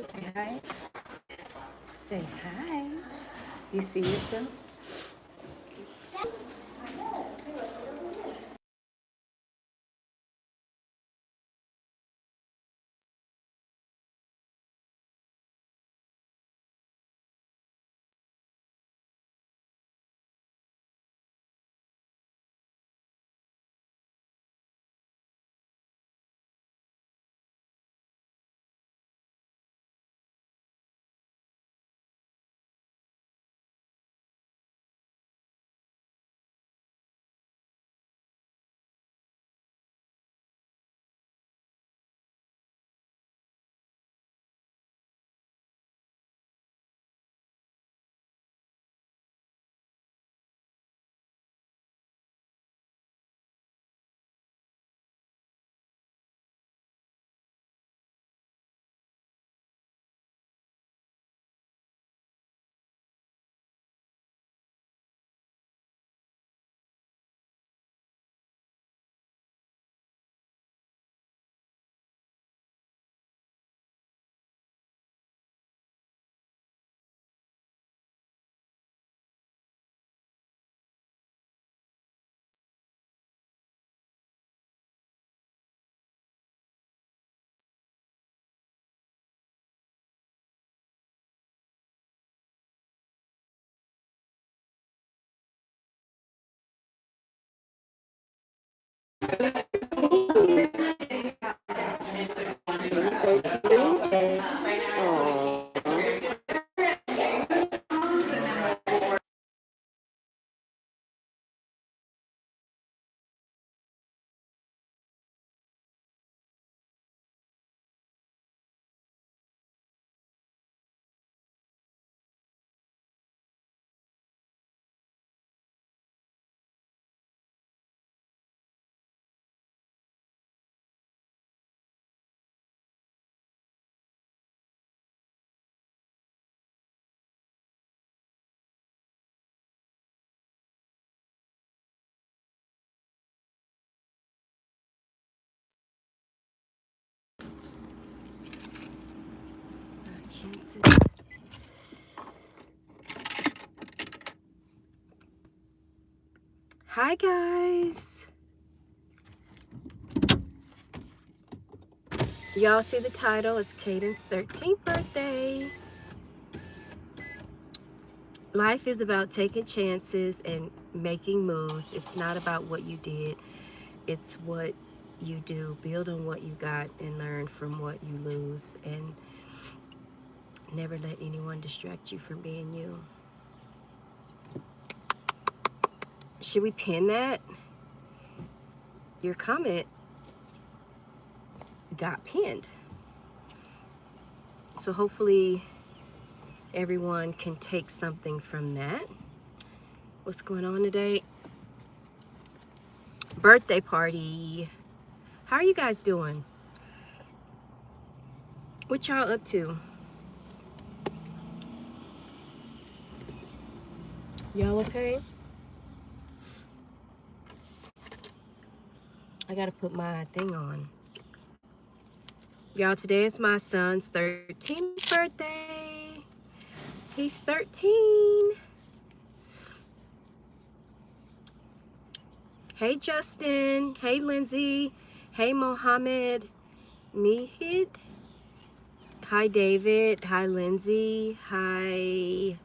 Say hi. Say hi. You see yourself? Chances. Hi guys. Y'all see the title? It's Caden's 13th birthday. Life is about taking chances and making moves. It's not about what you did. It's what you do. Build on what you got and learn from what you lose. And never let anyone distract you from being you. Should we pin that? Your comment got pinned. So hopefully everyone can take something from that. What's going on today? Birthday party. How are you guys doing? What y'all up to? Y'all okay? I gotta put my thing on. Y'all, today is my son's 13th birthday. He's 13. Hey, Justin. Hey, Lindsay. Hey, Mohammed. Mihid. Hi, David. Hi, Lindsay. Hi,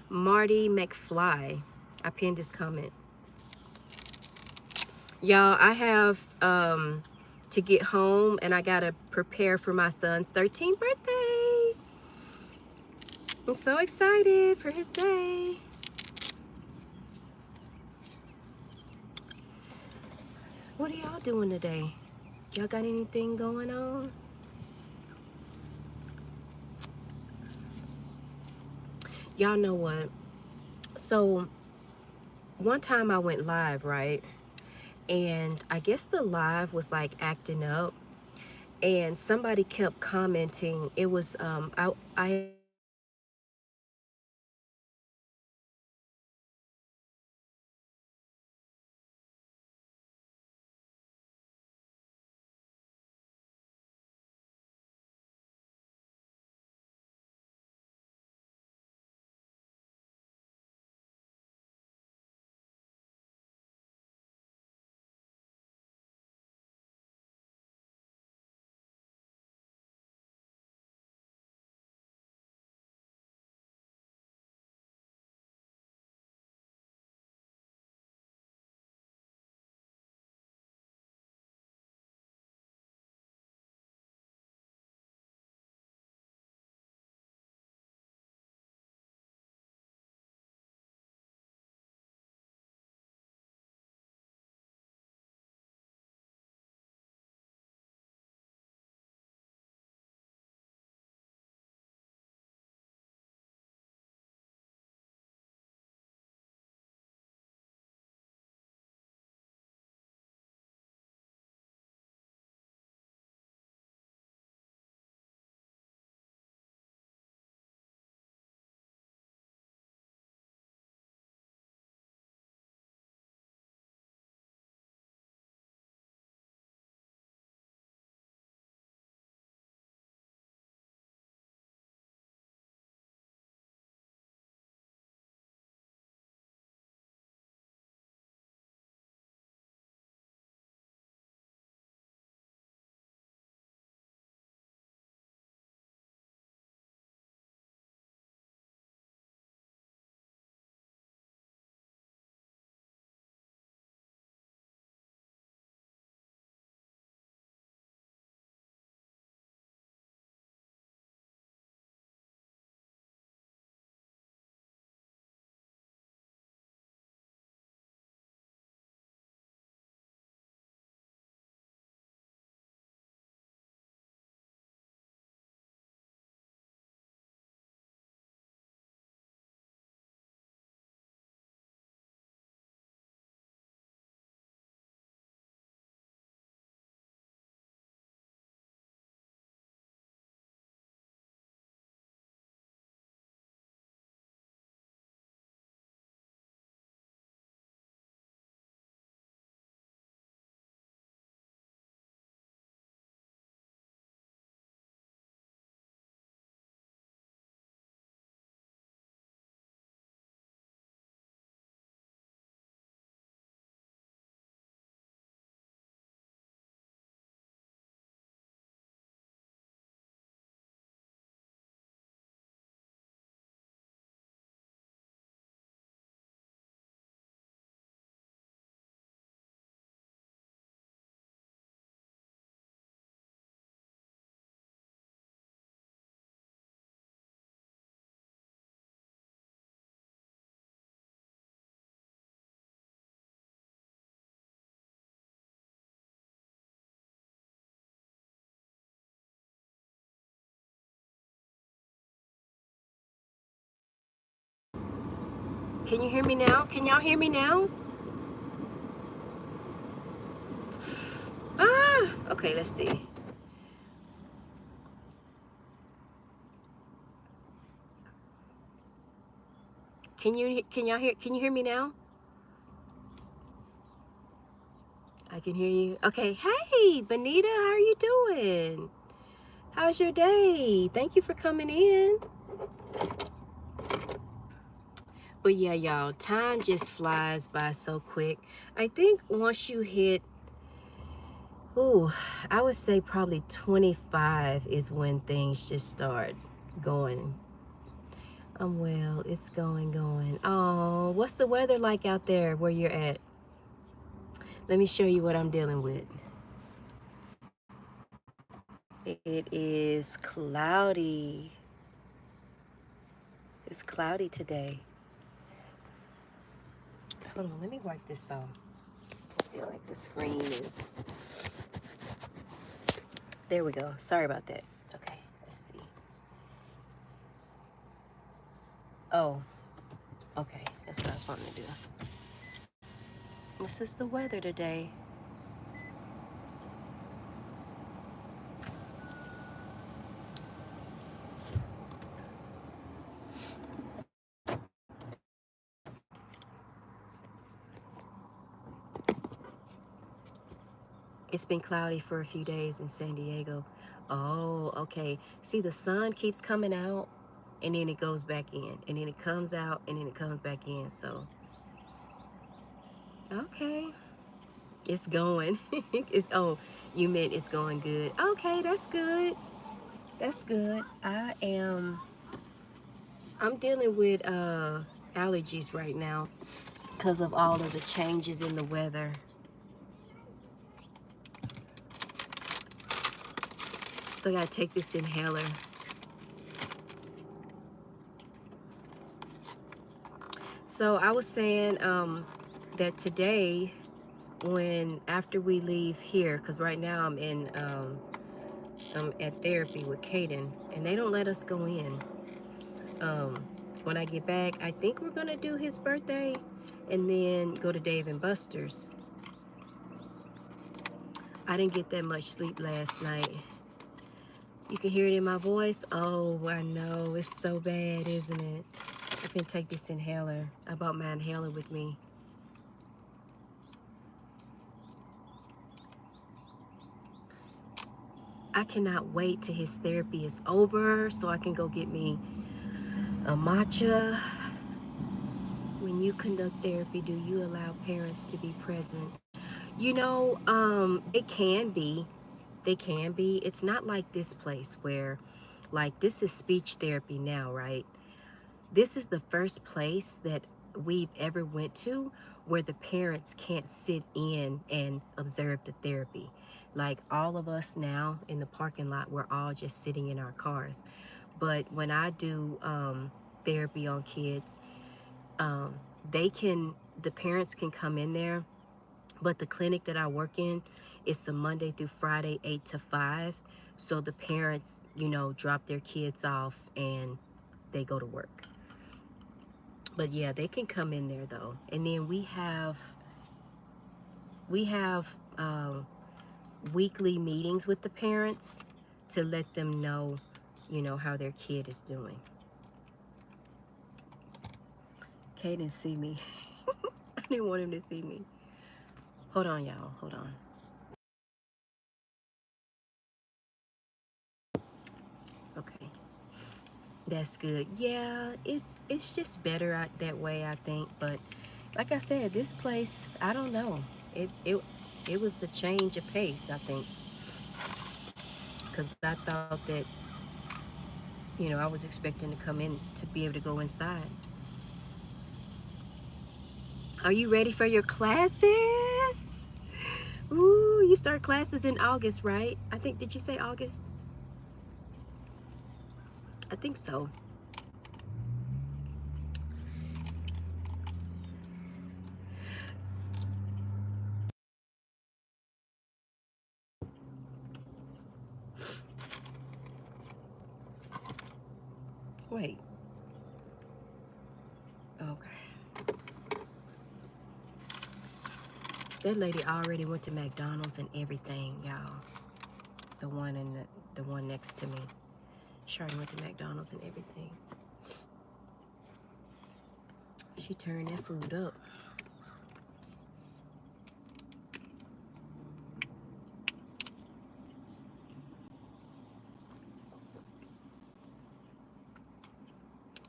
Marty McFly. I pinned his comment. Y'all, I have to get home and I gotta prepare for my son's 13th birthday. I'm so excited for his day. What are y'all doing today? Y'all got anything going on? Y'all know what? So one time I went live, right? And I guess the live was like acting up and somebody kept commenting. It was I Can you hear me now? Can y'all hear me now? Ah, okay, let's see. Can you hear me now? I can hear you. Okay. Hey, Benita, how are you doing? How's your day? Thank you for coming in. But yeah, y'all, time just flies by so quick. I think once you hit, ooh, I would say probably 25 is when things just start going. Well, it's going. Oh, what's the weather like out there where you're at? Let me show you what I'm dealing with. It is cloudy. It's cloudy today. Hold on, let me wipe this off. I feel like the screen is... There we go. Sorry about that. Okay, let's see. Oh, okay. That's what I was wanting to do. This is the weather today. It's been cloudy for a few days in San Diego. Oh, okay. See, the sun keeps coming out and then it goes back in, and then it comes out and then it comes back in. So, okay. It's going. It's, oh, you meant it's going good. Okay, that's good. That's good. I'm dealing with allergies right now because of all of the changes in the weather. So I gotta take this inhaler. So I was saying that today, after we leave here, because right now I'm at therapy with CADEN, and they don't let us go in. When I get back, I think we're gonna do his birthday and then go to Dave and Buster's. I didn't get that much sleep last night. You can hear it in my voice. Oh, I know. It's so bad, isn't it? I can take this inhaler. I brought my inhaler with me. I cannot wait till his therapy is over so I can go get me a matcha. When you conduct therapy, do you allow parents to be present? You know, it can be. They can be. It's not like this place where, like, this is speech therapy now, right? This is the first place that we've ever went to where the parents can't sit in and observe the therapy. Like, all of us now in the parking lot, we're all just sitting in our cars. But when I do therapy on kids, um, the parents can come in there, but the clinic that I work in, it's a Monday through Friday, 8 to 5. So the parents, drop their kids off and they go to work. But yeah, they can come in there though. And then we have weekly meetings with the parents to let them know, how their kid is doing. Kay didn't see me. I didn't want him to see me. Hold on, y'all. Hold on. Okay. That's good. Yeah, it's just better out that way, I think. But like I said, this place, I don't know. It was a change of pace, I think. Because I thought that, I was expecting to come in to be able to go inside. Are you ready for your classes? Ooh, you start classes in August, right? Did you say August? I think so. Wait. Okay. That lady already went to McDonald's and everything, y'all. The one in the one next to me. She already went to McDonald's and everything. She turned that food up.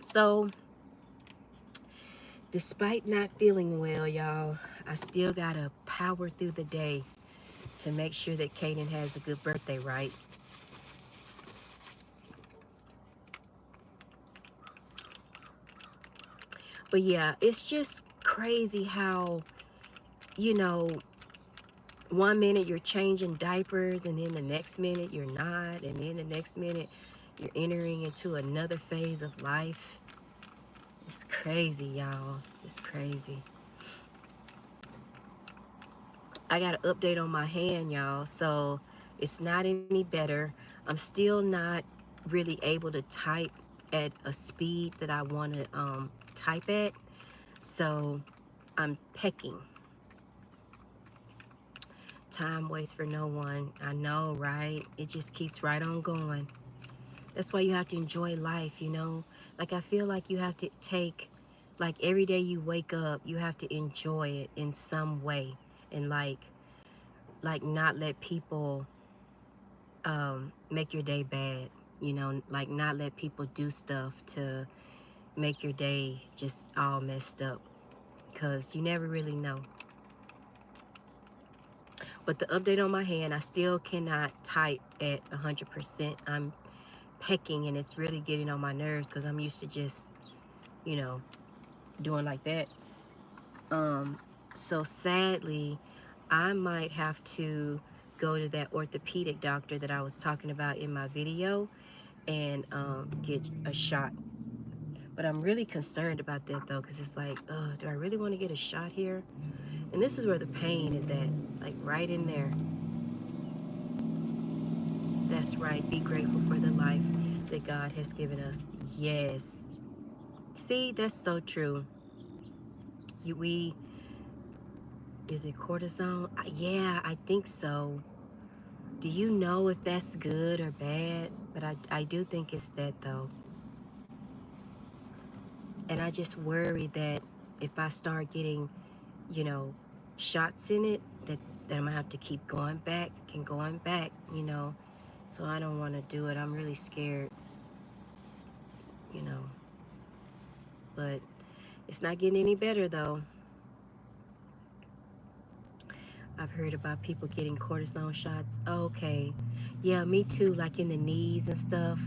So, despite not feeling well, y'all, I still gotta power through the day to make sure that Caden has a good birthday, right? But yeah, it's just crazy how, you know, one minute you're changing diapers and then the next minute you're not, and then the next minute you're entering into another phase of life. It's crazy, y'all. It's crazy. I got an update on my hand, y'all. So it's not any better. I'm still not really able to type at a speed that I want to type at. So I'm pecking. Time waits for no one. I know, right? It just keeps right on going. That's why you have to enjoy life, you know? Like, I feel like you have to take, like, every day you wake up, you have to enjoy it in some way. And, like not let people make your day bad, you know? Like, not let people do stuff to make your day just all messed up. Because you never really know. But the update on my hand, I still cannot type at 100%. I'm pecking, and it's really getting on my nerves because I'm used to just, you know, doing like that. So sadly, I might have to go to that orthopedic doctor that I was talking about in my video and get a shot. But I'm really concerned about that though, because it's like, do I really want to get a shot here? And this is where the pain is at, like right in there. That's right. Be grateful for the life that God has given us. Yes. See, that's so true. We is it cortisone? Yeah, I think so. Do you know if that's good or bad? But I do think it's that though. And I just worry that if I start getting, you know, shots in it, that I'm gonna have to keep going back and going back, you know. So I don't want to do it. I'm really scared, you know. But it's not getting any better though. I've heard about people getting cortisone shots. Okay. Yeah, me too, like in the knees and stuff.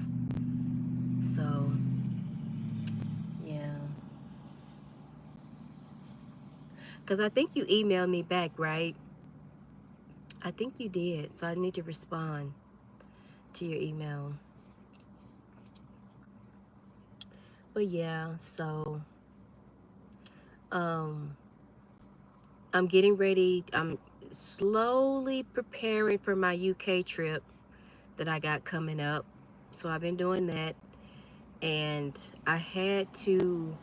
So, yeah. Because I think you emailed me back, right? I think you did. So I need to respond to your email. But yeah, so um, I'm getting ready. I'm slowly preparing for my UK trip that I got coming up. So I've been doing that. And I had to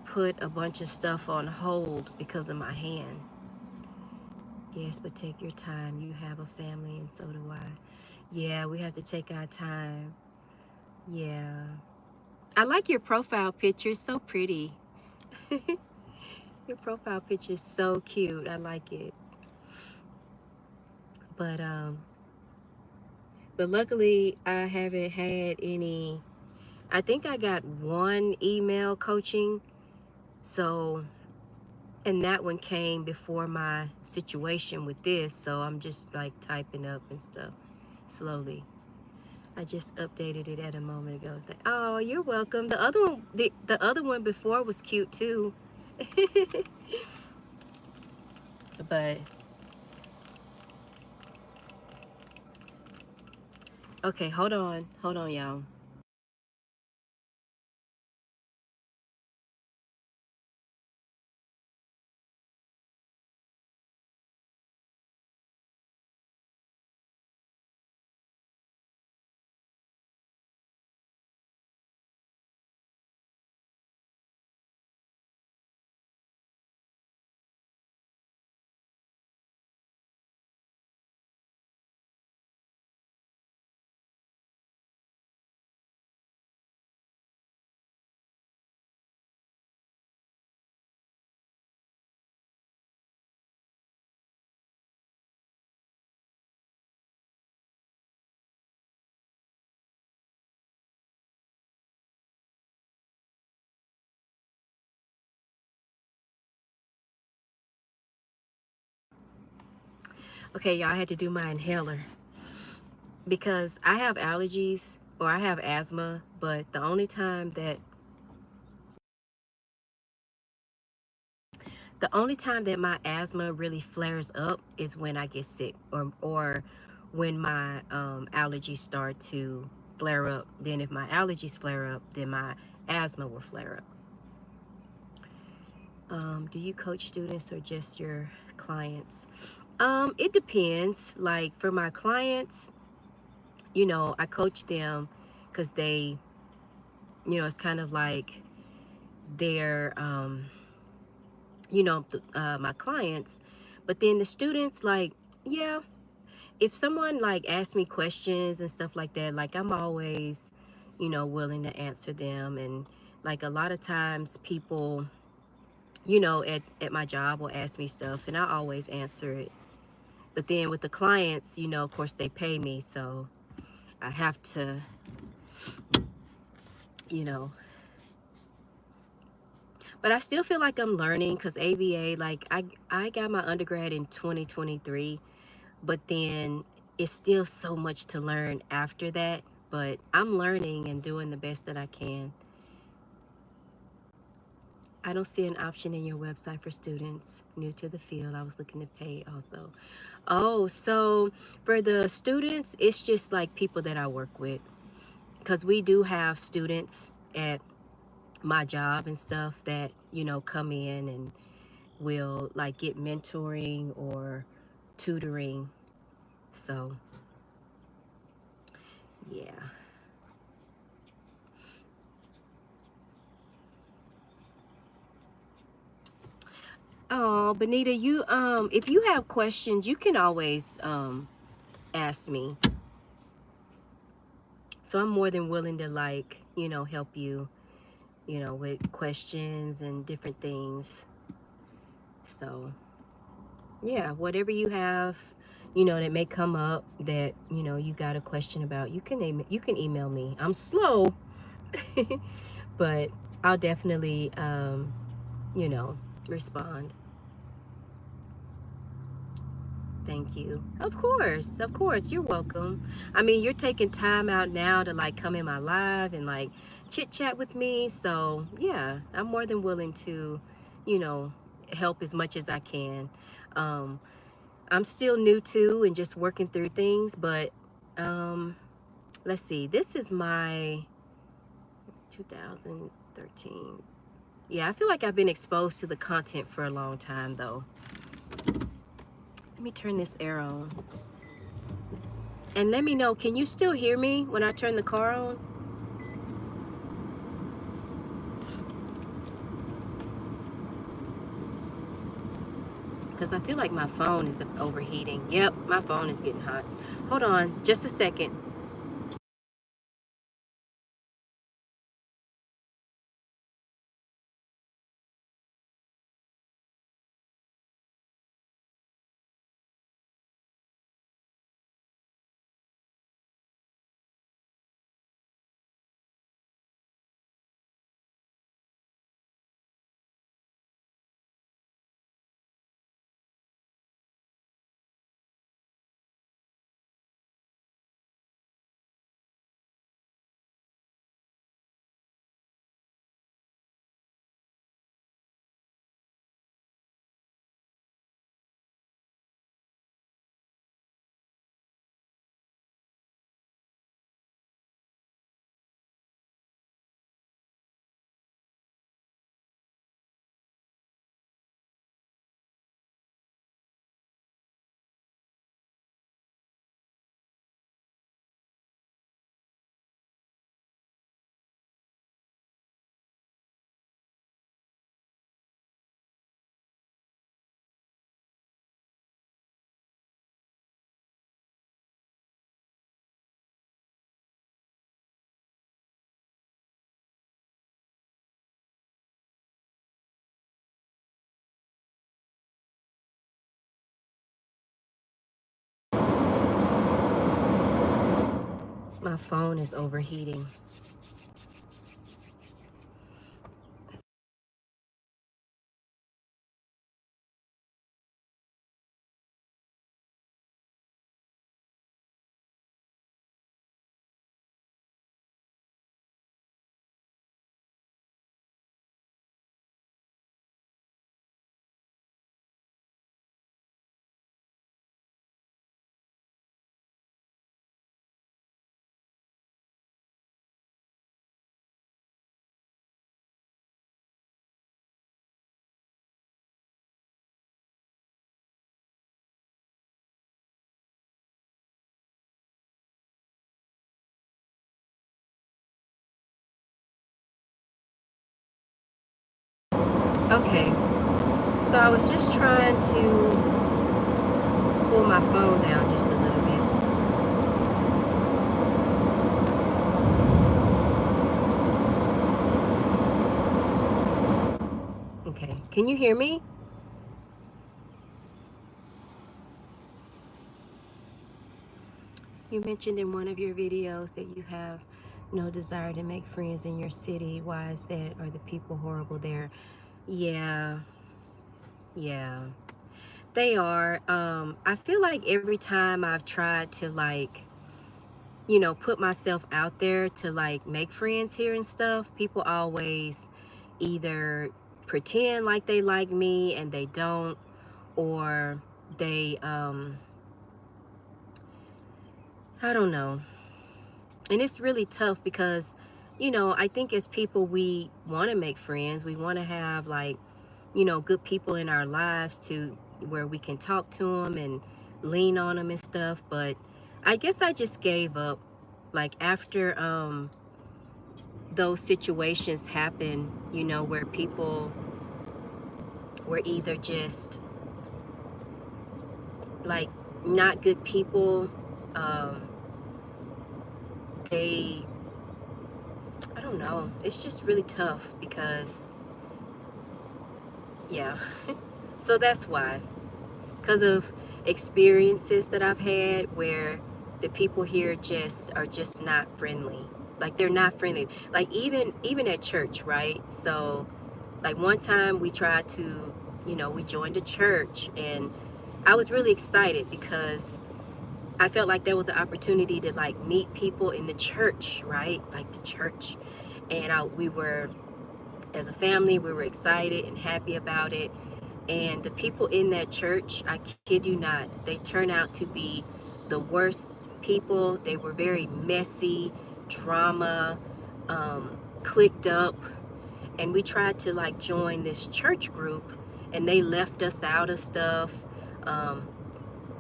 put a bunch of stuff on hold because of my hand. Yes, but take your time. You have a family, and so do I. Yeah, we have to take our time. Yeah. I like your profile picture. It's so pretty. Your profile picture is so cute. I like it. But but luckily I haven't had any. I think I got one email coaching. So, and that one came before my situation with this. So I'm just like typing up and stuff slowly. I just updated it at a moment ago. Oh, you're welcome. The other one, the other one before was cute too. But okay, hold on, y'all. Okay, y'all, I had to do my inhaler because I have allergies or I have asthma, but the only time that my asthma really flares up is when I get sick or when my allergies start to flare up. Then if my allergies flare up, then my asthma will flare up. Do you coach students or just your clients? It depends. Like for my clients, I coach them because it's kind of like they're, my clients. But then the students, like, yeah, if someone like asks me questions and stuff like that, like I'm always, willing to answer them. And like a lot of times people, at my job will ask me stuff and I always answer it. But then with the clients, of course they pay me, so I have to, you know, but I still feel like I'm learning because ABA, like I got my undergrad in 2023, but then it's still so much to learn after that. But I'm learning and doing the best that I can. I don't see an option in your website for students new to the field. I was looking to pay also. Oh, so for the students, it's just like people that I work with. Because we do have students at my job and stuff that, come in and will like get mentoring or tutoring. So, yeah. Oh, Benita, if you have questions, you can always ask me. So I'm more than willing to like, help you, with questions and different things. So, yeah, whatever you have, that may come up that, you got a question about, you can email me. I'm slow, but I'll definitely you know, respond. Thank you. Of course, you're welcome. I mean, you're taking time out now to like come in my live and like chit chat with me. So, yeah, I'm more than willing to, you know, help as much as I can. Um, I'm still new too and just working through things, but um, let's see. This is my 2013. Yeah, I feel like I've been exposed to the content for a long time though. Let me turn this air on. And let me know, can you still hear me when I turn the car on? Because I feel like my phone is overheating. Yep, my phone is getting hot. Hold on, just a second. My phone is overheating. Okay, so I was just trying to pull my phone down just a little bit. Okay, can you hear me? You mentioned in one of your videos that you have no desire to make friends in your city. Why is that? Are the people horrible there? Yeah, yeah, they are. I feel like every time I've tried to put myself out there to make friends here and stuff, people always either pretend like they like me and they don't, or they I don't know. And it's really tough because I think as people we want to make friends. We want to have good people in our lives to where we can talk to them and lean on them and stuff. But I guess I just gave up after those situations happen, where people were either just like not good people. um they I don't know, it's just really tough because yeah. So that's why, because of experiences that I've had where the people here just are just not friendly. Like they're not friendly. Like even at church, right? So like one time we tried to, we joined a church, and I was really excited because I felt like there was an opportunity to meet people in the church, right? Like the church. And we were, as a family, we were excited and happy about it. And the people in that church, I kid you not, they turned out to be the worst people. They were very messy, drama, clicked up. And we tried to join this church group, and they left us out of stuff. Um,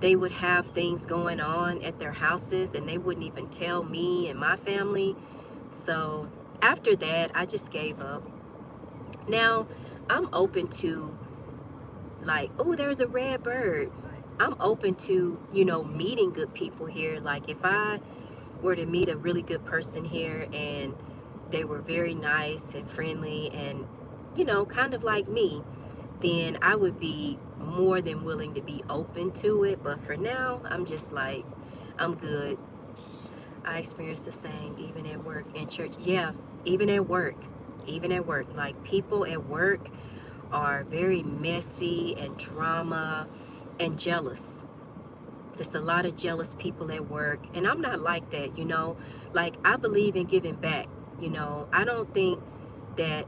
they would have things going on at their houses, and they wouldn't even tell me and my family. So after that, I just gave up. Now, I'm open to oh, there's a red bird. I'm open to, meeting good people here. Like if I were to meet a really good person here and they were very nice and friendly and, kind of like me, then I would be more than willing to be open to it. But for now, I'm just I'm good. I experience the same even at work and church. Yeah, even at work. Even at work. Like people at work are very messy and drama and jealous. It's a lot of jealous people at work. And I'm not like that, Like I believe in giving back, I don't think that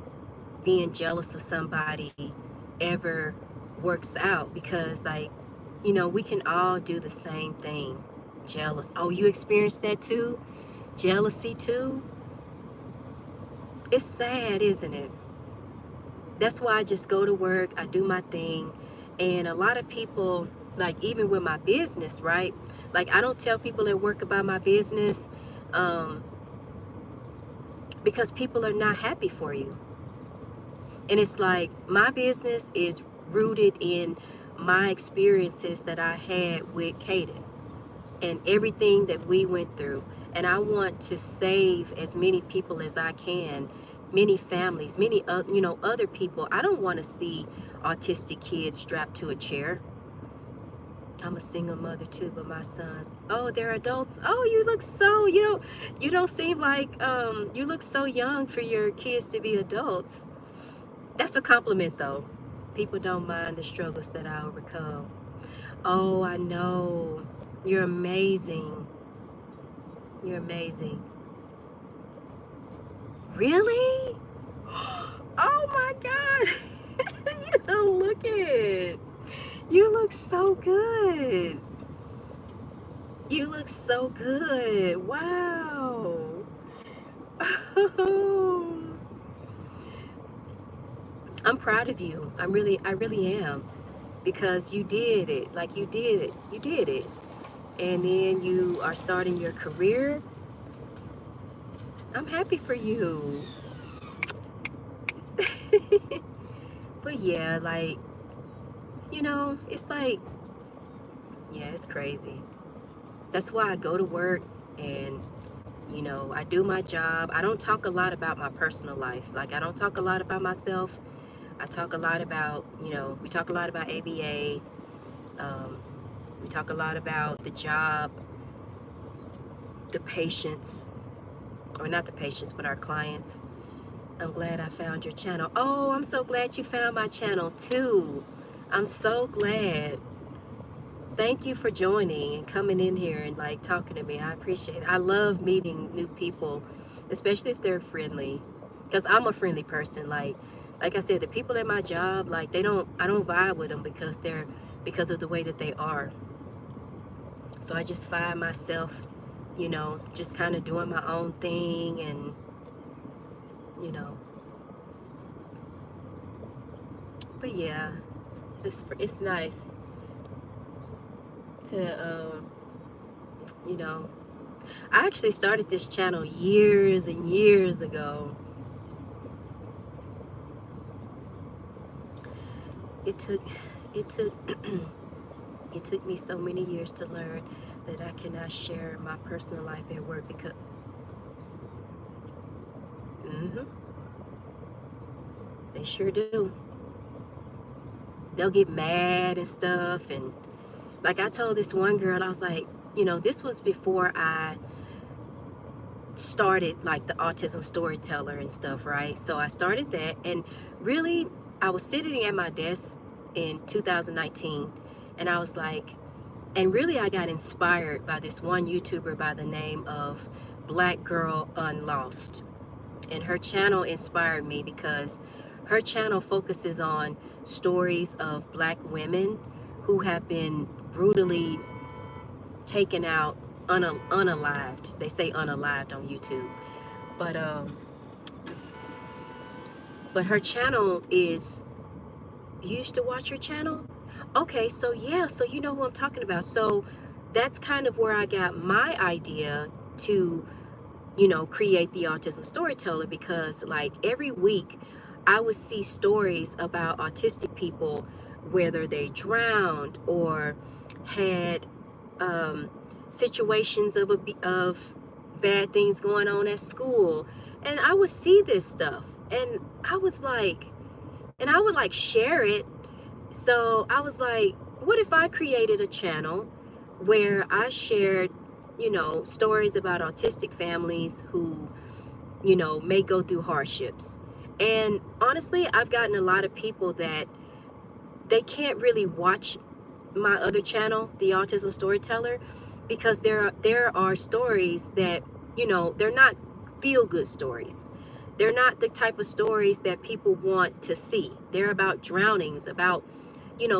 being jealous of somebody ever works out because we can all do the same thing. Jealous. Oh, you experienced that too? Jealousy too? It's sad, isn't it? That's why I just go to work, I do my thing. And a lot of people, even with my business, right? Like I don't tell people at work about my business um, because people are not happy for you. And it's like my business is rooted in my experiences that I had with CADEN and everything that we went through. And I want to save as many people as I can, many families, many other people. I don't want to see autistic kids strapped to a chair. I'm a single mother too, but my sons, oh, they're adults. Oh, you don't seem like you look so young for your kids to be adults. That's a compliment though. People don't mind the struggles that I overcome. Oh, I know. You're amazing. You're amazing. Really? Oh my God. You don't look it. You look so good. You look so good. Wow. I'm proud of you. I really am. Because you did it. Like you did it. You did it. And then you are starting your career. I'm happy for you. But yeah, like, it's like, yeah, it's crazy. That's why I go to work and, I do my job. I don't talk a lot about my personal life. Like, I don't talk a lot about myself. I talk a lot about, we talk a lot about ABA. Um, we talk a lot about the job, the patients, or not the patients, but our clients. I'm glad I found your channel. Oh, I'm so glad you found my channel too. I'm so glad. Thank you for joining and coming in here and like talking to me. I appreciate it. I love meeting new people, especially if they're friendly. Because I'm a friendly person. Like I said, the people at my job, like I don't vibe with them because of the way that they are. So I just find myself, just kind of doing my own thing and, you know, but yeah, it's nice to, you know, I actually started this channel years and years ago. It took, it took, it took me so many years to learn that I cannot share my personal life at work because, hmm they sure do. They'll get mad and stuff. And like I told this one girl, I was like, this was before I started like the autism storyteller and stuff, right? So I started that, and really, I was sitting at my desk in 2019, and I was like, and really, I got inspired by this one YouTuber by the name of Black Girl Unlost. And her channel inspired me because her channel focuses on stories of Black women who have been brutally taken out, unalived. They say unalived on YouTube. But her channel is, you used to watch her channel? Okay, so yeah, so you know who I'm talking about. So that's kind of where I got my idea to, create the autism storyteller, because like every week I would see stories about autistic people, whether they drowned or had um, situations of bad things going on at school, and I would see this stuff, and I was like, and I would like share it. So I was like, what if I created a channel where I shared, stories about autistic families who, may go through hardships. And honestly, I've gotten a lot of people that they can't really watch my other channel, the Autism Storyteller, because there are stories that, they're not feel good stories. They're not the type of stories that people want to see. They're about drownings, about,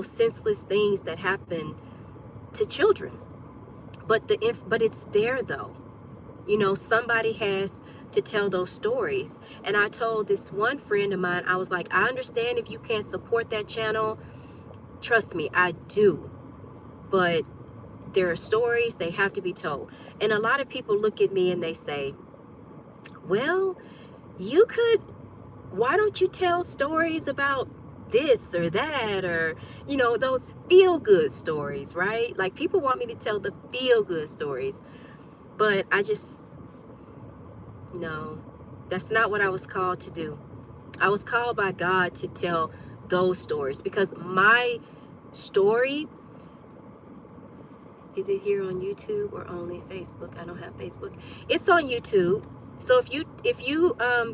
senseless things that happen to children. But it's there though. Somebody has to tell those stories. And I told this one friend of mine, I was like, I understand if you can't support that channel. Trust me, I do. But there are stories, they have to be told. And a lot of people look at me and they say, well, why don't you tell stories about this or that, or, those feel good stories, right? Like people want me to tell the feel good stories. But no, that's not what I was called to do. I was called by God to tell those stories, because my story, is it here on YouTube or only Facebook? I don't have Facebook. It's on YouTube. So if you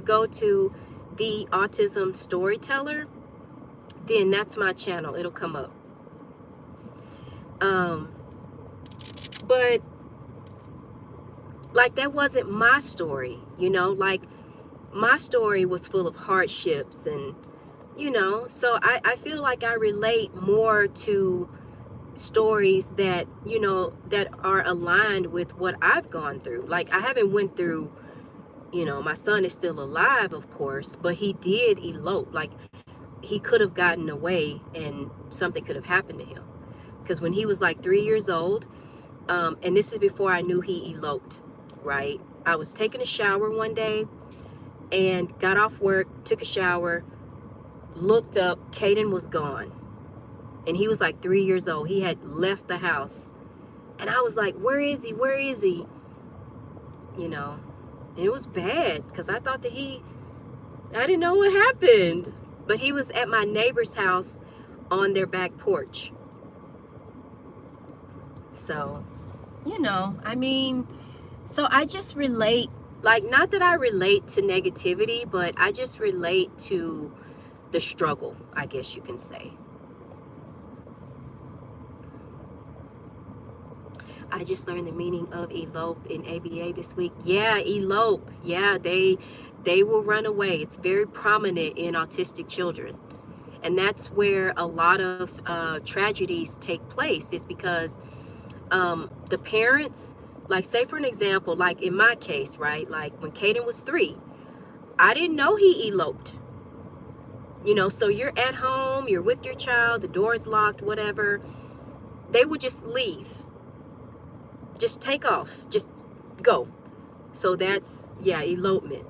go to the Autism Storyteller, then that's my channel. It'll come up. But like that wasn't my story, like my story was full of hardships, and so I feel like I relate more to stories that that are aligned with what I've gone through. Like I haven't went through, my son is still alive, of course, but he did elope. Like he could have gotten away and something could have happened to him, because when he was like 3 years old, and this is before I knew he eloped, right? I was taking a shower one day and got off work, took a shower, looked up, Caden was gone. And he was like 3 years old. He had left the house. And I was like, where is he? Where is he? You know, and it was bad because I thought that I didn't know what happened. But he was at my neighbor's house on their back porch. So, I mean, so I just relate, like, not that I relate to negativity, but I just relate to the struggle, I guess you can say. I just learned the meaning of elope in ABA this week. Yeah, elope. Yeah, they will run away. It's very prominent in autistic children. And that's where a lot of tragedies take place, is because the parents, like, say for an example, like in my case, right? Like when Caden was 3, I didn't know he eloped. So you're at home, you're with your child, the door is locked, whatever. They would just leave. Just take off. Just go. So that's, yeah, elopement.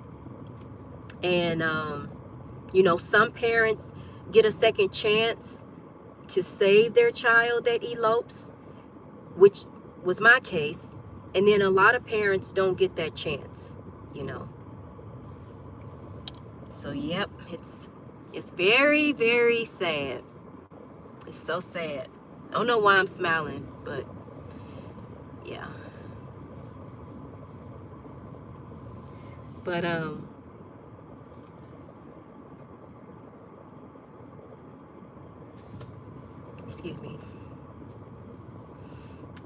And, some parents get a second chance to save their child that elopes, which was my case. And then a lot of parents don't get that chance, So, yep, it's very, very sad. It's so sad. I don't know why I'm smiling, but yeah. But, excuse me.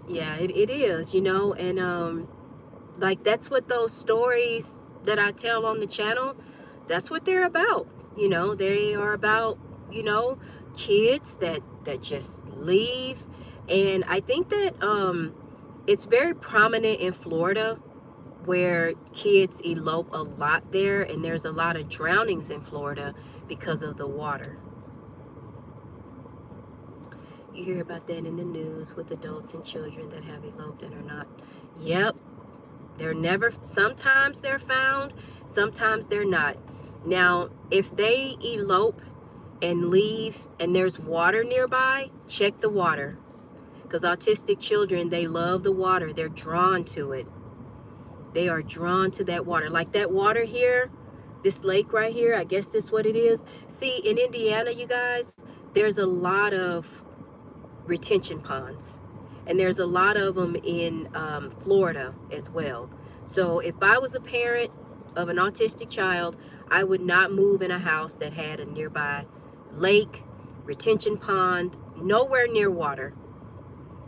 Yeah, it is, and like, that's what those stories that I tell on the channel, that's what they're about. They are about, kids that just leave. And I think that it's very prominent in Florida, where kids elope a lot there, and there's a lot of drownings in Florida because of the water. You hear about that in the news with adults and children that have eloped and are not. Yep. Sometimes they're found, sometimes they're not. Now, if they elope and leave and there's water nearby, check the water. Because autistic children, they love the water. They're drawn to it. They are drawn to that water. Like that water here, this lake right here, I guess that's what it is. See, in Indiana, you guys, there's a lot of retention ponds. And there's a lot of them in Florida as well. So if I was a parent of an autistic child, I would not move in a house that had a nearby lake, retention pond, nowhere near water.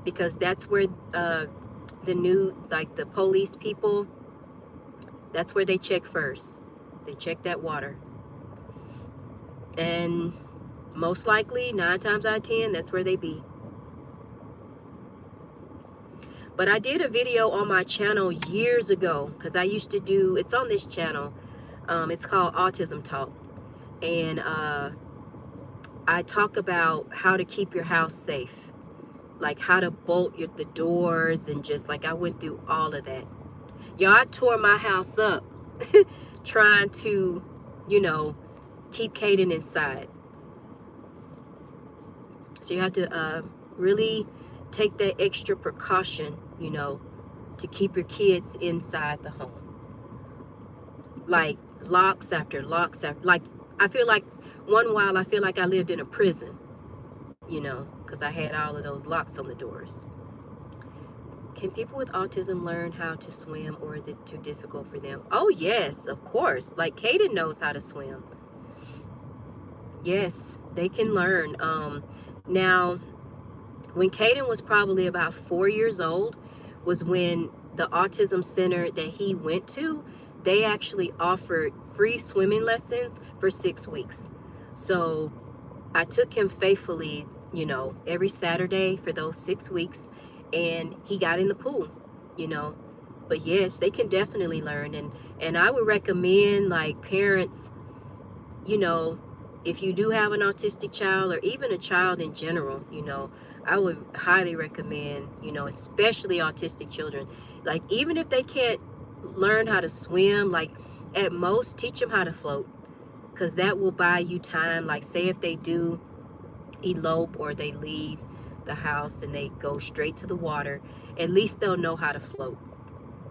Because that's where the police people, that's where they check first. They check that water. And most likely, 9 times out of 10, that's where they be. But I did a video on my channel years ago, because I used to do, it's on this channel. It's called Autism Talk. And I talk about how to keep your house safe. Like how to bolt the doors, and just like I went through all of that. Y'all, I tore my house up trying to, keep Caden inside. So you have to really take that extra precaution, to keep your kids inside the home. Like locks after locks after, like, I feel like one while I feel like I lived in a prison, because I had all of those locks on the doors. Can people with autism learn how to swim, or is it too difficult for them? Oh, yes, of course. Like Caden knows how to swim. Yes, they can learn. Now, when Caden was probably about 4 years old, was when the autism center that he went to, they actually offered free swimming lessons for 6 weeks. So I took him faithfully, every Saturday for those 6 weeks, and he got in the pool, But yes, they can definitely learn. And I would recommend, like, parents, if you do have an autistic child, or even a child in general, I would highly recommend, especially autistic children, like, even if they can't learn how to swim, like, at most teach them how to float. because that will buy you time. Like, say if they do elope or they leave the house and they go straight to the water, at least they'll know how to float.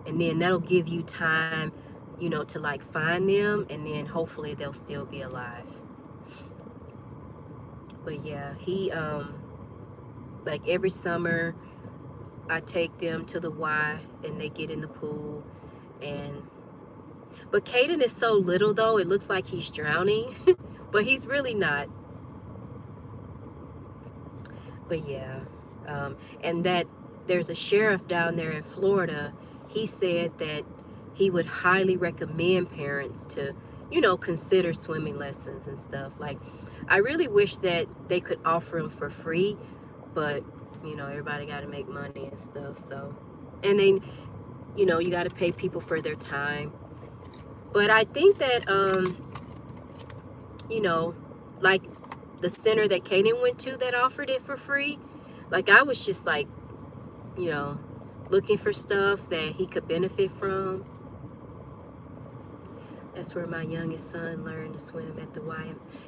And then that'll give you time, you know, to like find them, and then hopefully they'll still be alive. But yeah, he like every summer I take them to the Y and they get in the pool. And but Caden is so little though, it looks like he's drowning. But he's really not. But yeah, and that there's a sheriff down there in Florida. He said that he would highly recommend parents to, you know, consider swimming lessons and stuff. Like, I really wish that they could offer them for free, but you know, everybody got to make money and stuff. So, and then, you know, you got to pay people for their time. But I think that, you know, like the center that Caden went to that offered it for free, like I was just like, you know, looking for stuff that he could benefit from. That's where my youngest son learned to swim, at the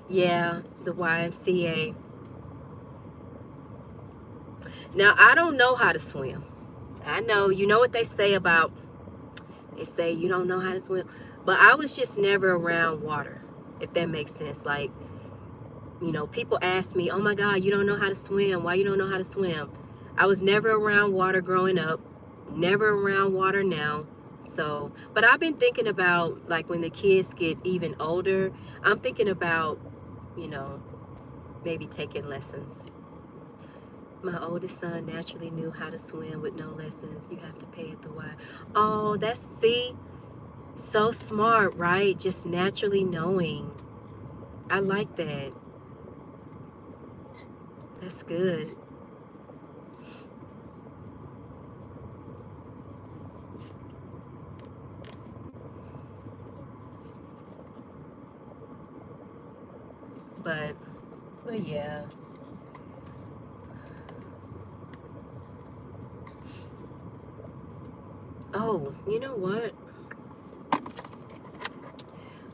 Yeah, the YMCA. Now, I don't know how to swim. I know, you know what they say about, they say you don't know how to swim. But I was just never around water, if that makes sense. Like, you know, people ask me, oh my God, you don't know how to swim. Why you don't know how to swim? I was never around water growing up, never around water now. So, but I've been thinking about, like, when the kids get even older, I'm thinking about, you know, maybe taking lessons. My oldest son naturally knew how to swim with no lessons. You have to pay at the Y. Oh, that's, see, so smart, right? Just naturally knowing. I like that. That's good. But yeah. Oh, you know what?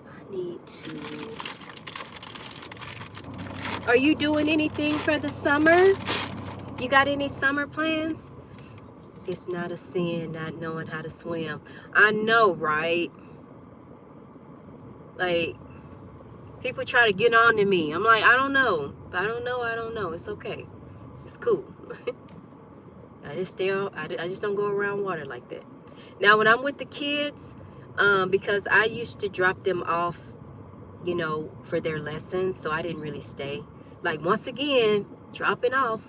I need to. Are you doing anything for the summer? You got any summer plans? It's not a sin not knowing how to swim. I know, right? Like, people try to get on to me. I'm like, I don't know. I don't know. It's okay. It's cool. I just I just don't go around water like that. Now, when I'm with the kids, because I used to drop them off, you know, for their lessons, so I didn't really stay. Like, once again, dropping off.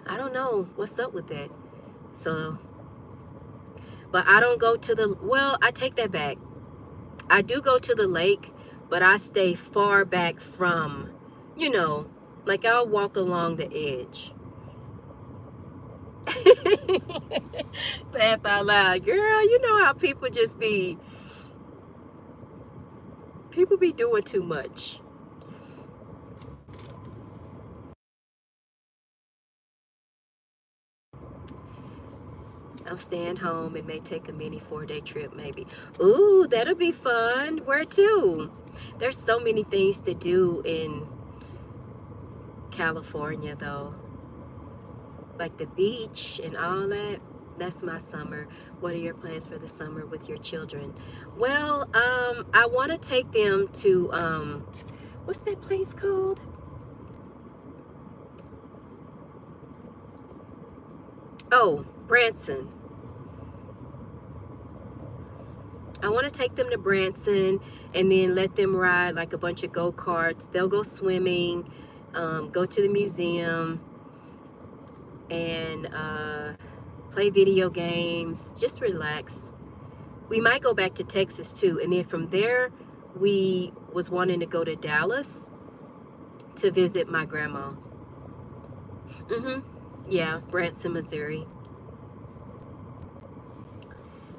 I don't know what's up with that. So, but I don't go to the, well, I take that back. I do go to the lake, but I stay far back from, you know, like I'll walk along the edge. Laugh out loud. Girl, you know how people just be, people be doing too much. I'm staying home. It may take a mini 4-day trip, maybe. Ooh, that'll be fun. Where to? There's so many things to do in California, though. Like the beach and all that. That's my summer. What are your plans for the summer with your children? Well, I want to take them to, what's that place called? Oh, Branson. I want to take them to Branson and then let them ride like a bunch of go-karts. They'll go swimming, go to the museum, and play video games, just relax. We might go back to Texas too, and then from there we was wanting to go to Dallas to visit my grandma. Yeah, Branson, Missouri.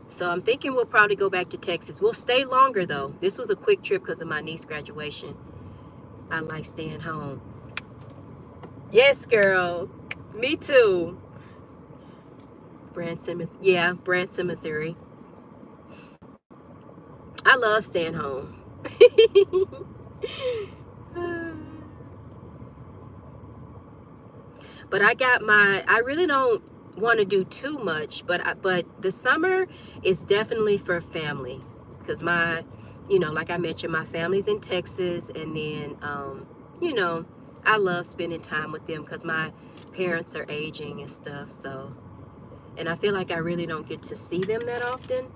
So I'm thinking we'll probably go back to Texas. We'll stay longer though. This was a quick trip because of my niece's graduation. I like staying home. Yes, girl. Me too. Branson, yeah, Branson, Missouri. I love staying home. But I really don't want to do too much, but the summer is definitely for family because like I mentioned, my family's in Texas, and then, you know, I love spending time with them because my parents are aging and stuff. So, and I feel like I really don't get to see them that often.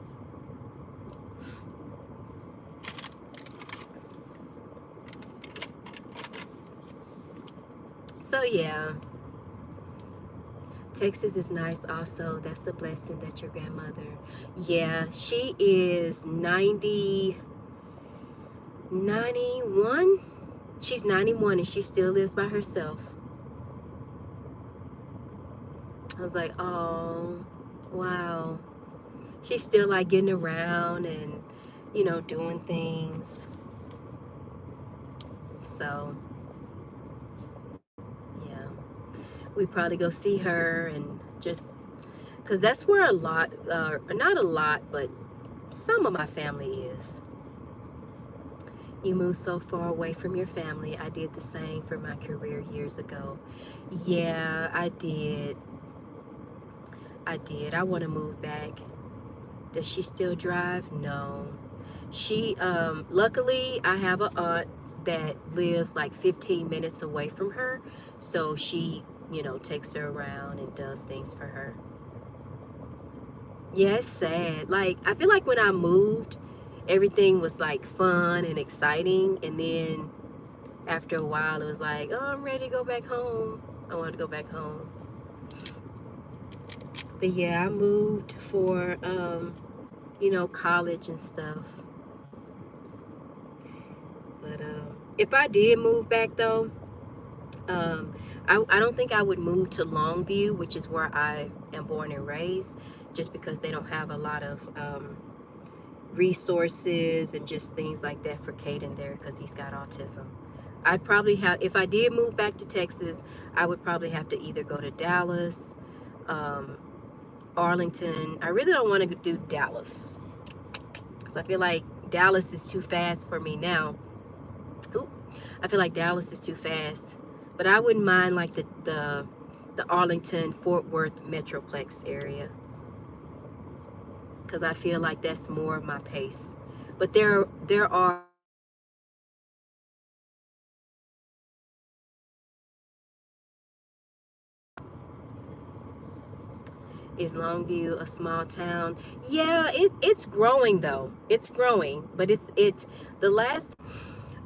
So yeah, Texas is nice also. That's a blessing that your grandmother. Yeah, she is 91. She's 91 and she still lives by herself. I was like, oh, wow. She's still like getting around and, doing things. So, yeah, we probably go see her and just, because that's where a lot, not a lot, but some of my family is. You move so far away from your family. I did the same for my career years ago. Yeah, I did. I did. I want to move back. Does she still drive? No. Luckily, I have an aunt that lives like 15 minutes away from her. So she, takes her around and does things for her. Yeah, it's sad. Like, I feel like when I moved, everything was like fun and exciting. And then after a while, it was like, oh, I'm ready to go back home. I wanted to go back home. But yeah, I moved for, college and stuff. But if I did move back though, um, I don't think I would move to Longview, which is where I am born and raised, just because they don't have a lot of resources and just things like that for Caden there because he's got autism. I'd probably have, if I did move back to Texas, I would probably have to either go to Dallas, um, Arlington. I really don't want to do Dallas because I feel like Dallas is too fast for me now. Oop, I feel like Dallas is too fast, but I wouldn't mind like the Arlington, Fort Worth Metroplex area because I feel like that's more of my pace. But there are, is Longview a small town? Yeah, it's growing though. It's growing, but the last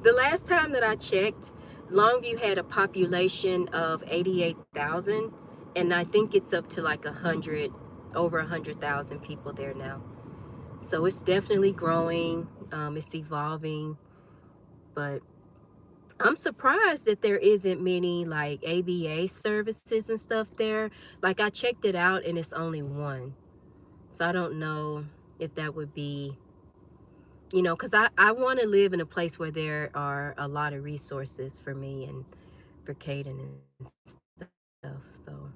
the last time that I checked, Longview had a population of 88,000, and I think it's up to like over 100,000 people there now. So it's definitely growing. It's evolving, but I'm surprised that there isn't many like ABA services and stuff there. Like I checked it out and it's only one. So I don't know if that would be, because I want to live in a place where there are a lot of resources for me and for Caden and stuff. So,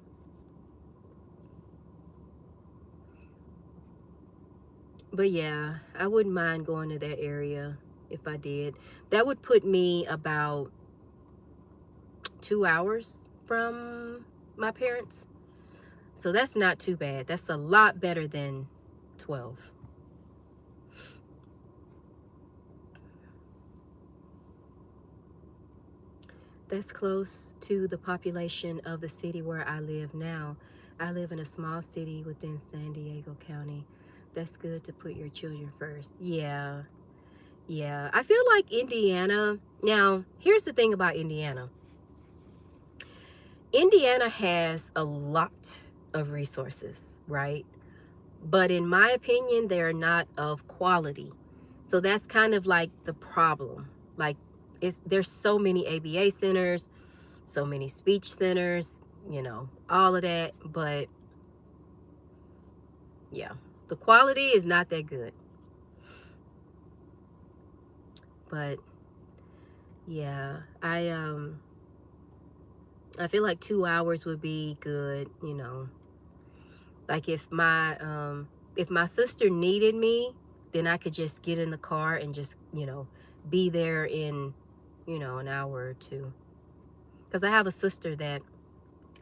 but yeah, I wouldn't mind going to that area if I did. That would put me about 2 hours from my parents. So that's not too bad. That's a lot better than 12. That's close to the population of the city where I live now. I live in a small city within San Diego County. That's good to put your children first. Yeah, yeah. I feel like Indiana. Now, here's the thing about Indiana. Indiana has a lot of resources, right? But in my opinion, they're not of quality. So that's kind of like the problem. Like, there's so many ABA centers, so many speech centers, all of that. But yeah, the quality is not that good. But yeah, I feel like 2 hours would be good. Like if my sister needed me, then I could just get in the car and just be there in, you know, an hour or two. Because I have a sister that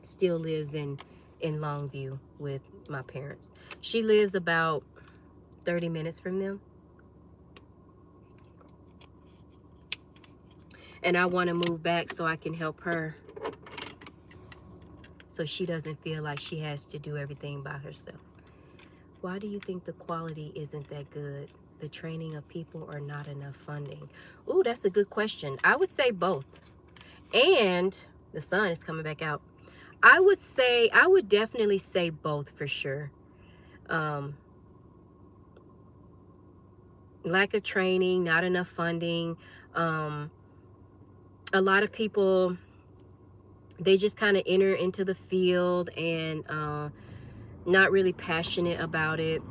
still lives in Longview with my parents. She lives about 30 minutes from them. And I want to move back so I can help her, so she doesn't feel like she has to do everything by herself. Why do you think the quality isn't that good? The training of people or not enough funding? Ooh, that's a good question. I would say both. And the sun is coming back out. I would definitely say both for sure. Lack of training, not enough funding. A lot of people, they just kind of enter into the field and not really passionate about it.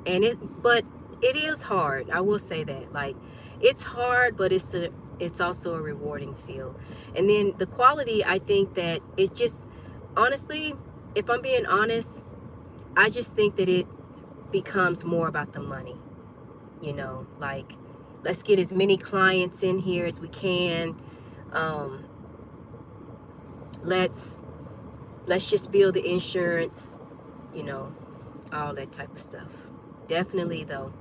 But it is hard. I will say that. Like, it's hard, but it's also a rewarding field. And then the quality, I think that it just, honestly, if I'm being honest, I just think that it becomes more about the money. You know, like, let's get as many clients in here as we can. Um, let's just build the insurance, you know, all that type of stuff. Definitely though.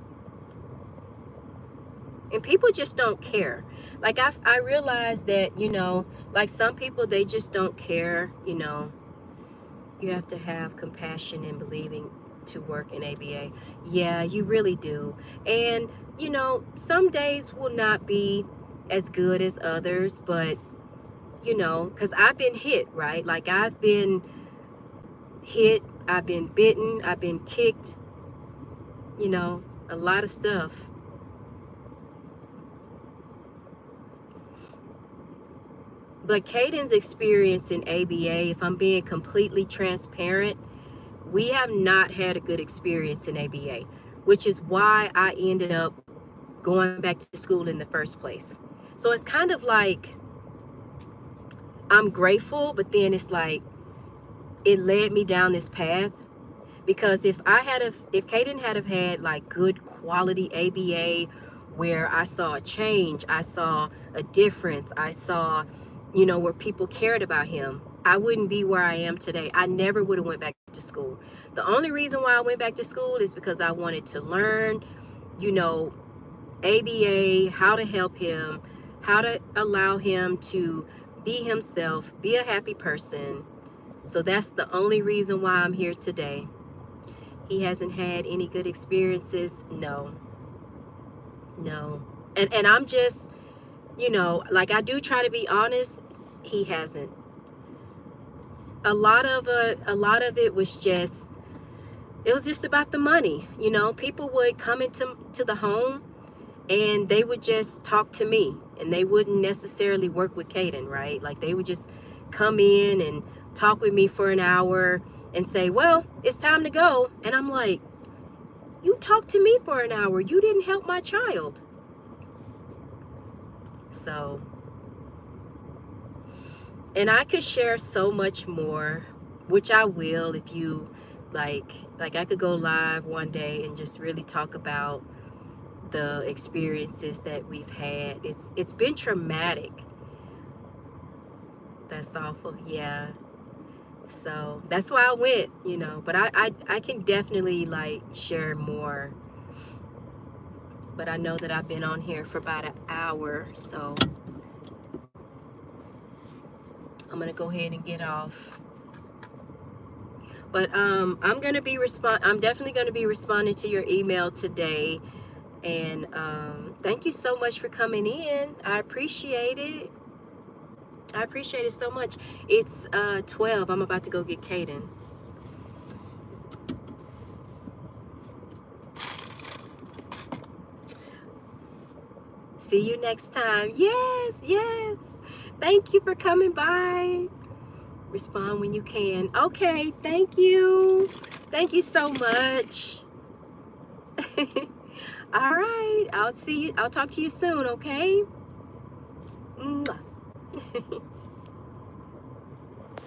And people just don't care. Like, I realized that, you know, like some people, they just don't care. You know, you have to have compassion and believing to work in ABA. Yeah, you really do. And, you know, some days will not be as good as others, but, you know, because I've been hit, right? Like, I've been hit, I've been bitten, I've been kicked, you know, a lot of stuff. But CADEN's experience in ABA, if I'm being completely transparent, we have not had a good experience in ABA, which is why I ended up going back to school in the first place. So it's kind of like, I'm grateful, but then it's like it led me down this path. Because if CADEN had have had like good quality ABA where I saw a change, I saw a difference, I saw, you know, where people cared about him, I wouldn't be where I am today. I never would have went back to school. The only reason why I went back to school is because I wanted to learn, you know, ABA, how to help him, how to allow him to be himself, be a happy person. So that's the only reason why I'm here today. He hasn't had any good experiences. No. And I'm just, you know, like, I do try to be honest. He hasn't. A lot of it was just, it was just about the money. You know, people would come into the home and they would just talk to me, and they wouldn't necessarily work with CADEN, right? Like, they would just come in and talk with me for an hour and say, well, it's time to go. And I'm like, you talked to me for an hour. You didn't help my child. So, and I could share so much more, which I will, if you like I could go live one day and just really talk about the experiences that we've had. It's been traumatic. That's awful. Yeah. So that's why I went, you know, but I can definitely like share more. But I know that I've been on here for about an hour, so I'm gonna go ahead and get off. But I'm definitely gonna be responding to your email today. And thank you so much for coming in. I appreciate it. I appreciate it so much. It's 12. I'm about to go get CADEN. See you next time. Yes, yes. Thank you for coming by. Respond when you can. Okay, thank you. Thank you so much. All right. I'll talk to you soon, okay? Mwah.